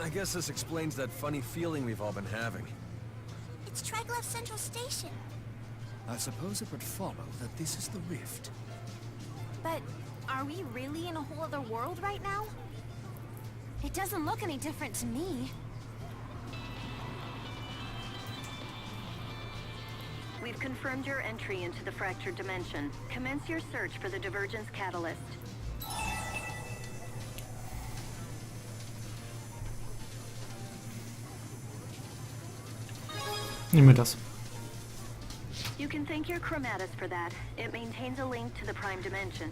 I guess this explains that funny feeling we've all been having. It's Triglav Central Station. I suppose it would follow that this is the rift. But are we really in a whole other world right now? It doesn't look any different to me. We've confirmed your entry into the fractured dimension. Commence your search for the divergence catalyst. Nehmen wir das. You can thank your chromatus for that. It maintains a link to the prime dimension.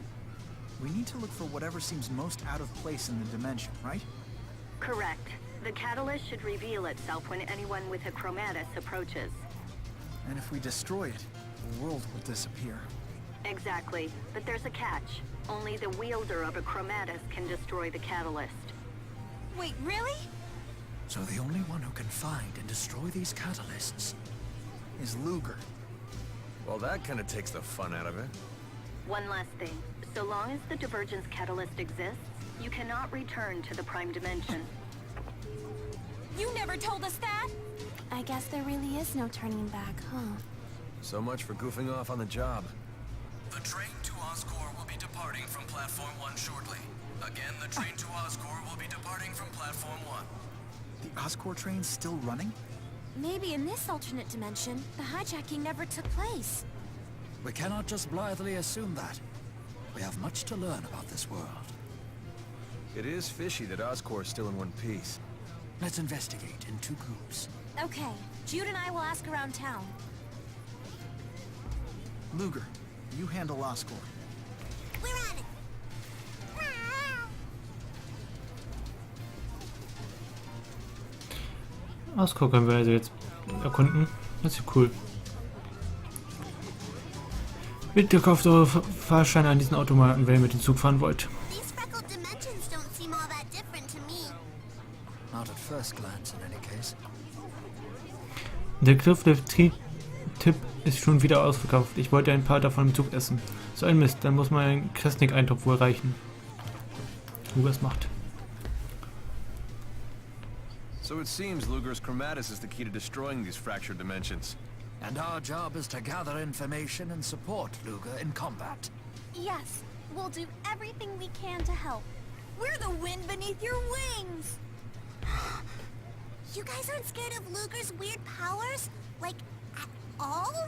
We need to look for whatever seems most out of place in the dimension, right? Correct. The catalyst should reveal itself when anyone with a chromatus approaches. And if we destroy it, the world will disappear. Exactly. But there's a catch. Only the wielder of a chromatus can destroy the catalyst. Wait, really? So the only one who can find and destroy these catalysts is Luger. Well, that kind of takes the fun out of it. One last thing. So long as the divergence catalyst exists, you cannot return to the prime dimension. You never told us that! I guess there really is no turning back, huh? So much for goofing off on the job. The train to Oscorp will be departing from Platform 1 shortly. Again, the train to Oscorp will be departing from Platform 1. The Oscorp train's still running? Maybe in this alternate dimension, the hijacking never took place. We cannot just blithely assume that. We have much to learn about this world. It is fishy that Oscorp's still in one piece. Let's investigate in two groups. Okay, Jude and I will ask around town. Luger, you handle Oscorp. We're on it! Oscorp können wir also jetzt erkunden. Das ist ja cool. Bitte kauft eure Fahrscheine an diesen Automaten, wenn ihr mit dem Zug fahren wollt. These freckled dimensions don't seem all that different to me. Not at first glance, in any case. Der Griff der Tipp ist schon wieder ausverkauft. Ich wollte ein paar davon im Zug essen. So ein Mist, dann muss mein Kresnik-Eintopf wohl reichen. Was macht? So it seems Luger's chromatus is the key to destroying these fractured dimensions. And our job is to gather information and support Luger in combat. Yes, we'll do everything we can to help. We're the wind beneath your wings! You guys aren't scared of Luger's weird powers? Like, at all?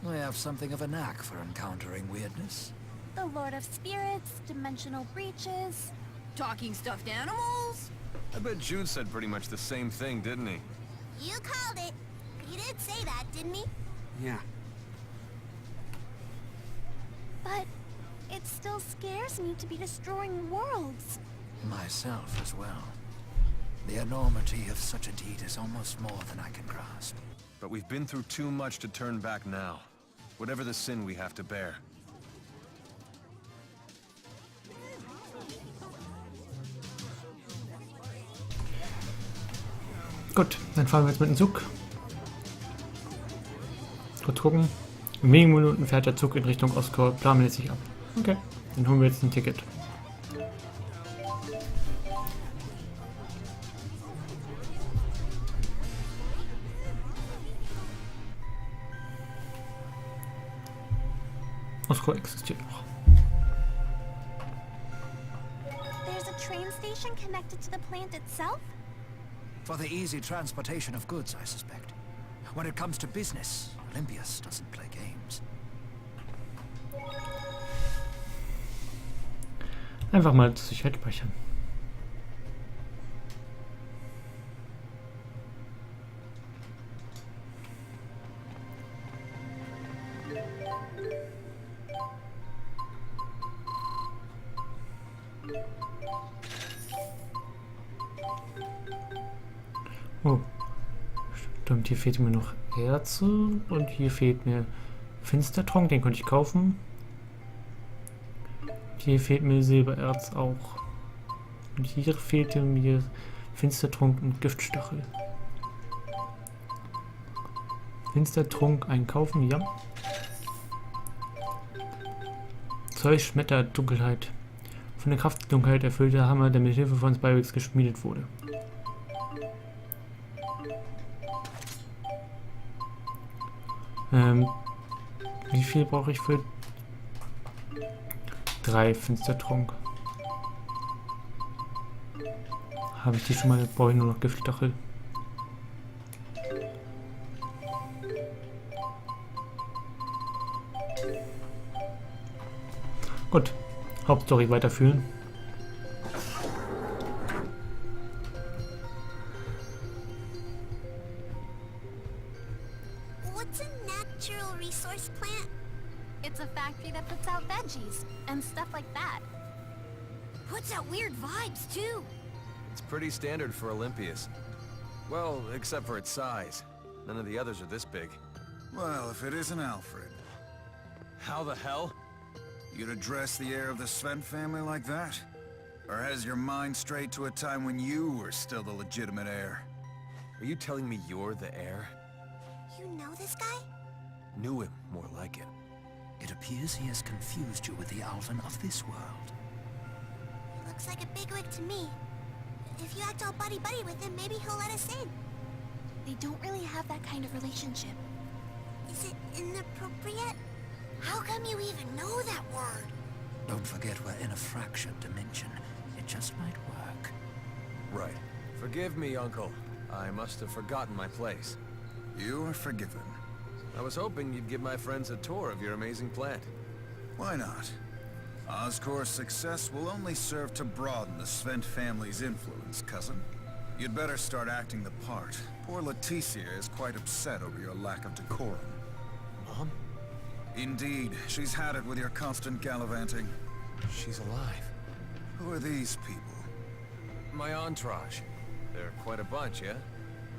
I have something of a knack for encountering weirdness. The Lord of Spirits, dimensional breaches... Talking stuffed animals? I bet Jude said pretty much the same thing, didn't he? You called it. He did say that, didn't he? Yeah. But it still scares me to be destroying worlds. Myself as well. The enormity of such a deed is almost more than I can grasp. But we've been through too much to turn back now. Whatever the sin we have to bear. Gut, dann fahren wir jetzt mit dem Zug. Kurz gucken. In wenigen Minuten fährt der Zug in Richtung Oscorp planmäßig ab. Okay, dann holen wir jetzt ein Ticket. Oscorp existiert noch. There's a train station connected to the plant itself? For the easy transportation of goods, I suspect. When it comes to business, Olympias doesn't play games. Einfach mal zur Sicherheit speichern. Oh, stimmt, hier fehlt mir noch Erze und hier fehlt mir Finstertronk, den konnte ich kaufen. Hier fehlt mir Silbererz auch. Und hier fehlte mir Finstertrunk und Giftstachel. Finstertrunk einkaufen, ja. Zeug schmettert Dunkelheit. Von der Kraft der Dunkelheit erfüllte Hammer, der mit Hilfe von Spyrex geschmiedet wurde. Wie viel brauche ich für 3 Finstertrunk? Habe ich die schon mal? Brauche ich nur noch Giftstachel? Gut, Hauptstory weiterführen. What's a natural resource plant? It's a factory that puts out veggies and stuff like that. Puts out weird vibes, too. It's pretty standard for Olympias. Well, except for its size. None of the others are this big. Well, if it isn't Alfred, How the hell? you'd address the heir of the Sven family like that? Or has your mind strayed to a time when you were still the legitimate heir? Are you telling me you're the heir? You know this guy? Knew him, more like it. It appears he has confused you with the Alvin of this world. He looks like a bigwig to me. If you act all buddy-buddy with him, maybe he'll let us in. They don't really have that kind of relationship. Is it inappropriate? How come you even know that word? Don't forget we're in a fractured dimension. It just might work. Right. Forgive me, Uncle. I must have forgotten my place. You are forgiven. I was hoping you'd give my friends a tour of your amazing plant. Why not? Oscor's success will only serve to broaden the Sven family's influence, cousin. You'd better start acting the part. Poor Leticia is quite upset over your lack of decorum. Mom? Indeed, she's had it with your constant gallivanting. She's alive. Who are these people? My entourage. They're quite a bunch, yeah?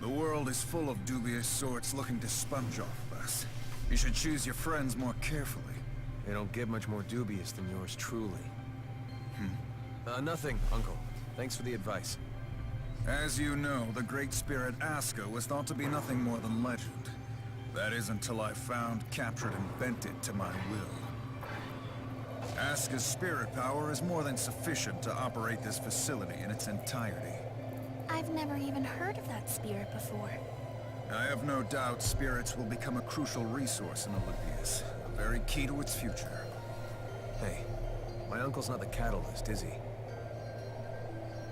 The world is full of dubious sorts looking to sponge off us. You should choose your friends more carefully. They don't get much more dubious than yours truly. Nothing, Uncle. Thanks for the advice. As you know, the great spirit Aska was thought to be nothing more than legend. That is until I found, captured, and bent it to my will. Aska's spirit power is more than sufficient to operate this facility in its entirety. I've never even heard of that spirit before. I have no doubt spirits will become a crucial resource in Olympias, a very key to its future. Hey, my uncle's not the catalyst, is he?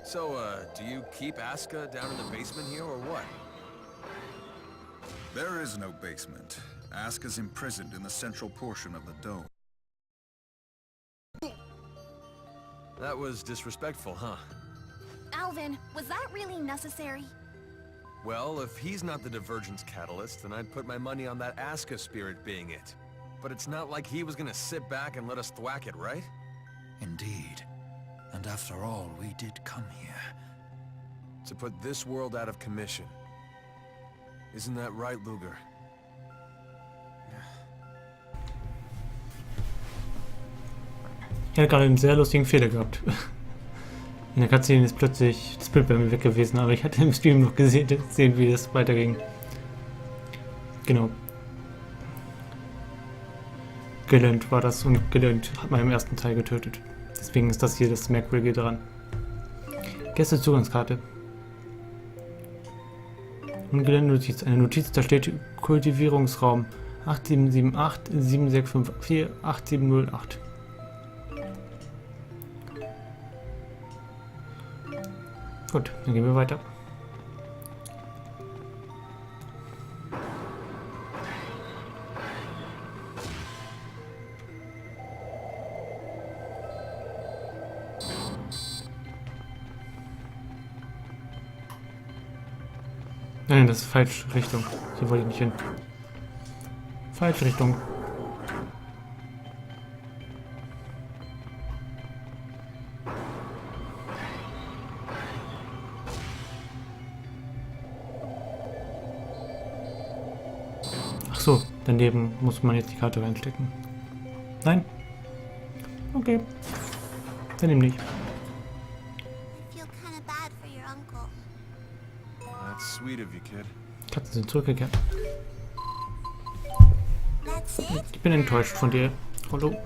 So, do you keep Aska down in the basement here, or what? There is no basement. Aska's imprisoned in the central portion of the dome. That was disrespectful, huh? Alvin, was that really necessary? Well, if he's not the divergence catalyst, then I'd put my money on that Aska spirit being it. But it's not like he was gonna sit back and let us thwack it, right? Indeed. And after all, we did come here. To put this world out of commission. Isn't that right, Luger? Ich hatte gerade einen sehr lustigen Fehler gehabt. In der Cutscene ist plötzlich das Bild bei mir weg gewesen, aber ich hatte im Stream noch gesehen, wie das weiterging. Genau. Gelernt war das und gelernt hat man im ersten Teil getötet. Deswegen ist das hier das Merkwürdige dran. Gästezugangskarte. Ungelernte Notiz. Eine Notiz, da steht Kultivierungsraum 8778 7654 8708. Gut, dann gehen wir weiter. Nein, das ist falsche Richtung. Hier wollte ich nicht hin. Falsche Richtung. Ach so, daneben muss man jetzt die Karte reinstecken. Nein? Okay. Daneben nicht. I feel kind of bad for your uncle. That's sweet of you, kid. Katzen sind zurückgekehrt. That's it? Ich bin enttäuscht von dir. Hallo. Bye-bye.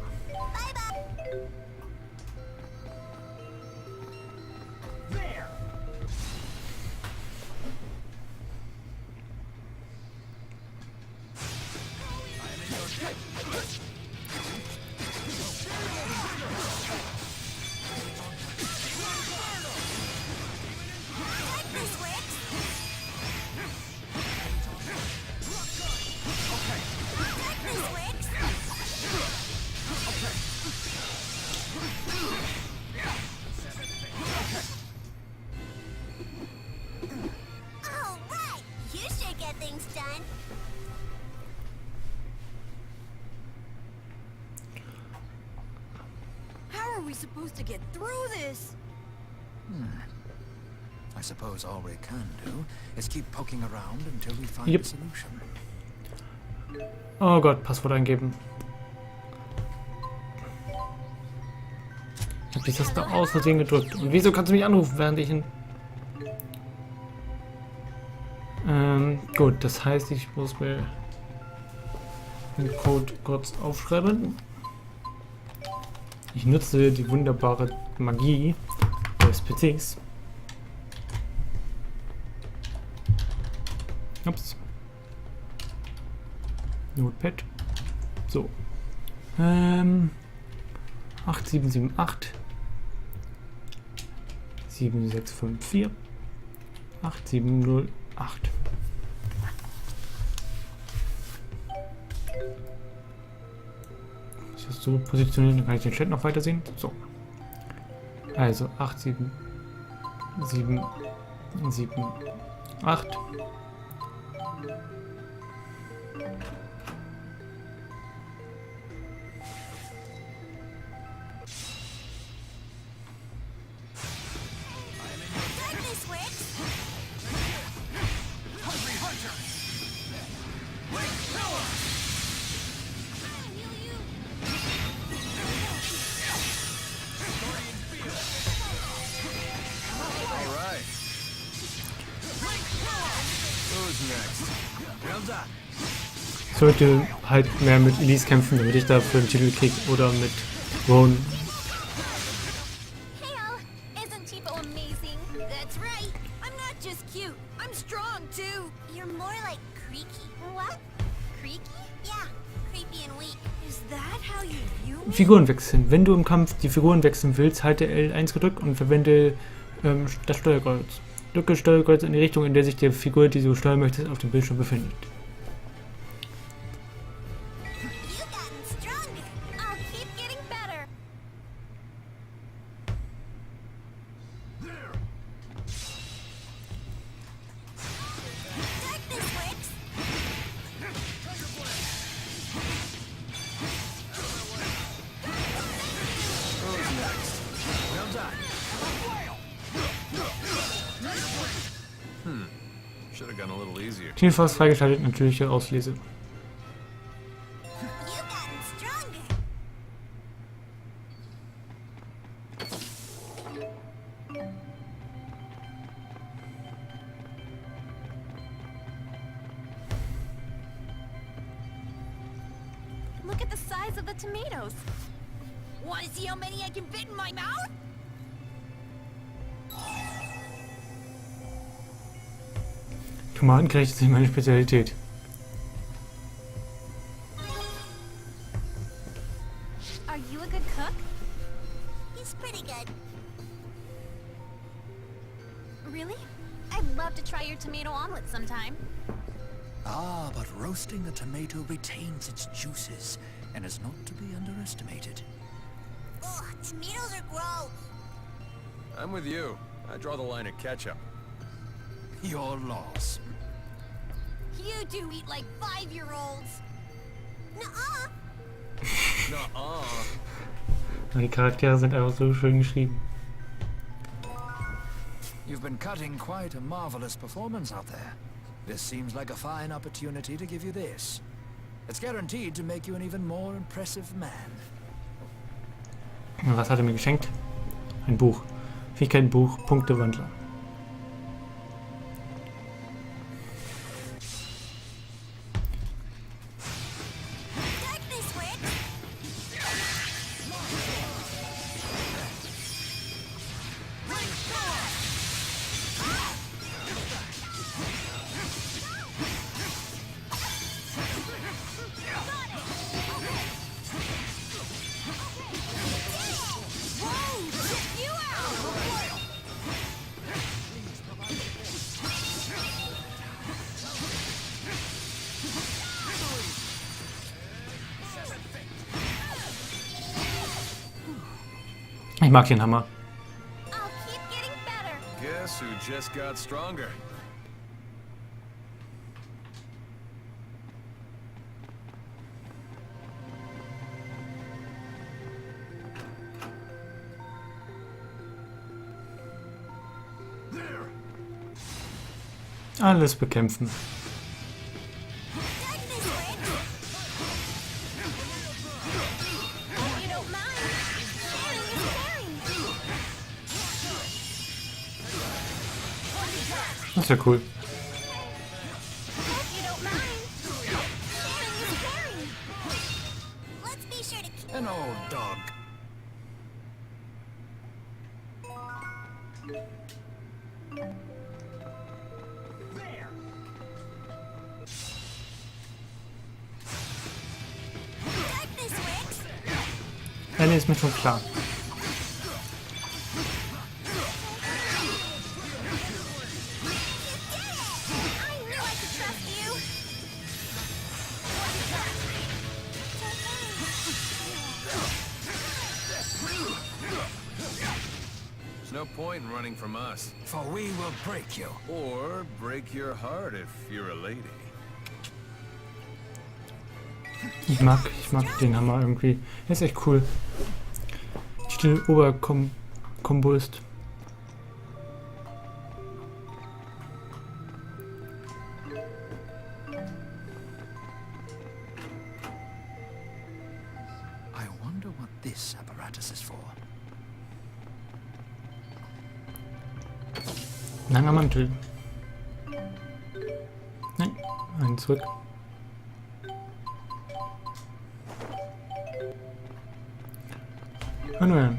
supposed to get through this? I suppose all we can do is keep poking around until we find Yep. a solution. Oh Gott, Passwort eingeben. Ich habe die Taste aus Versehen gedrückt. Und wieso kannst du mich anrufen, während ich in... Gut, das heißt, ich muss mir den Code kurz aufschreiben. Ich nutze die wunderbare Magie des PCs. Ups. Notepad. So. 8778 7654 8708. Ich das so positionieren, dann kann ich den Chat noch weiter sehen. So. Also 8778. Goodness, Wix! All right. Who's next? Well done. Ich sollte halt mehr mit Elise kämpfen, damit ich dafür einen Titel kriege oder mit Ron. Heyo, isn't Tipo amazing? That's right. I'm not just cute. I'm strong, too. You're more like creaky. What? Creaky? Yeah, creepy and weak. Is that how you view me? Figuren wechseln. Wenn du im Kampf die Figuren wechseln willst, halte L1 gedrückt und verwende das Steuerkreuz. Drücke Steuerkreuz in die Richtung, in der sich die Figur, die du steuern möchtest, auf dem Bildschirm befindet. You've gotten stronger. I'll keep getting better. Darkness, Wix! Who's next? Well done. Should have gone a little easier. Vielfach freigeschaltet, natürliche Auslese. You've gotten stronger. Look at the size of the tomatoes. Want to see how many I can fit in my mouth? Tomatengericht ist nicht meine Spezialität. Are you a good cook? He's pretty good. Really? I'd love to try your tomato omelet sometime. Ah, but roasting a tomato retains its juices and is not to be underestimated. Ugh, tomatoes are gross. I'm with you. I draw the line at ketchup. Your loss. You two eat like 5-year-olds. Nuh-uh. Nuh-uh. Die Charaktere sind einfach so schön geschrieben. You've been cutting quite a marvelous performance out there. This seems like a fine opportunity to give you this. It's guaranteed to make you an even more impressive man. Was hat er mir geschenkt? Ein Buch. Fähigkeitenbuch, Punktewandler. Darkness, Wix! Whoa! Check you out! Ich mag den Hammer. I'll keep getting better. Guess who just got stronger? Alles bekämpfen. Goodness, Rick! Hope you don't mind. Sharing is caring. Das ist ja cool. Hope you don't mind. Sharing is caring. Let's be sure to keep... An old dog. Goodness, Rick! Ja, nee, ist mir schon klar. I knew I could trust you. There's no point in running from us. For we will break you. Or break your heart if you're a lady. Ich mag den Hammer irgendwie. Der ist echt cool. Die Oberkombo ist. I wonder what this apparatus is for. Langer Mantel. Nein, einen zurück. Manuel.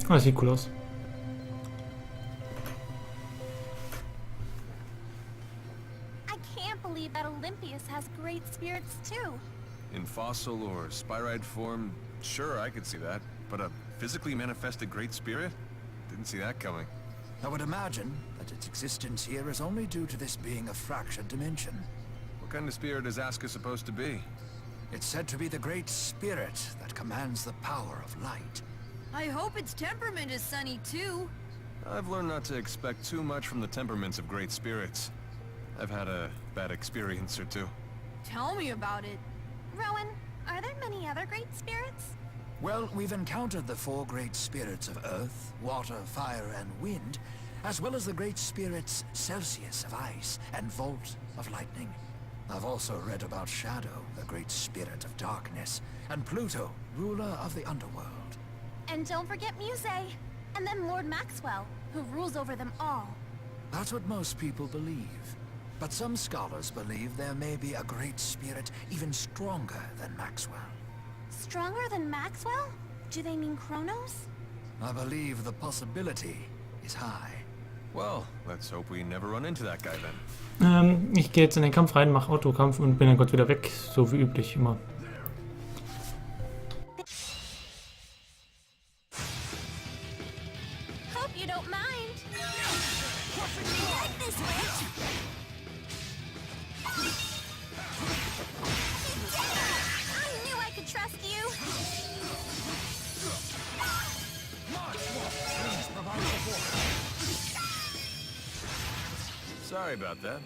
Oh, das sieht cool aus. I can't believe that Olympias has great spirits too. In fossil or spirite form, sure, I could see that. But a physically manifested great spirit? Didn't see that coming. I would imagine that its existence here is only due to this being a fractured dimension. What kind of spirit is Aska supposed to be? It's said to be the great spirit that commands the power of light. I hope its temperament is sunny too. I've learned not to expect too much from the temperaments of great spirits. I've had a bad experience or two. Tell me about it. Rowan, are there many other great spirits? Well, we've encountered the four great spirits of earth, water, fire, and wind, as well as the great spirits Celsius of ice and Volt of lightning. I've also read about Shadow, the great spirit of darkness, and Pluto, ruler of the underworld. And don't forget Muse, and then Lord Maxwell, who rules over them all. That's what most people believe. But some scholars believe there may be a great spirit even stronger than Maxwell. Stronger than Maxwell? Do they mean Kronos? I believe the possibility is high. Well, let's hope we never run into that guy then. Ich gehe jetzt in den Kampf rein, mache Autokampf und bin dann Gott wieder weg, so wie üblich immer. Hope you don't mind. Goodness, Rick! I knew I could trust you. Sorry about that.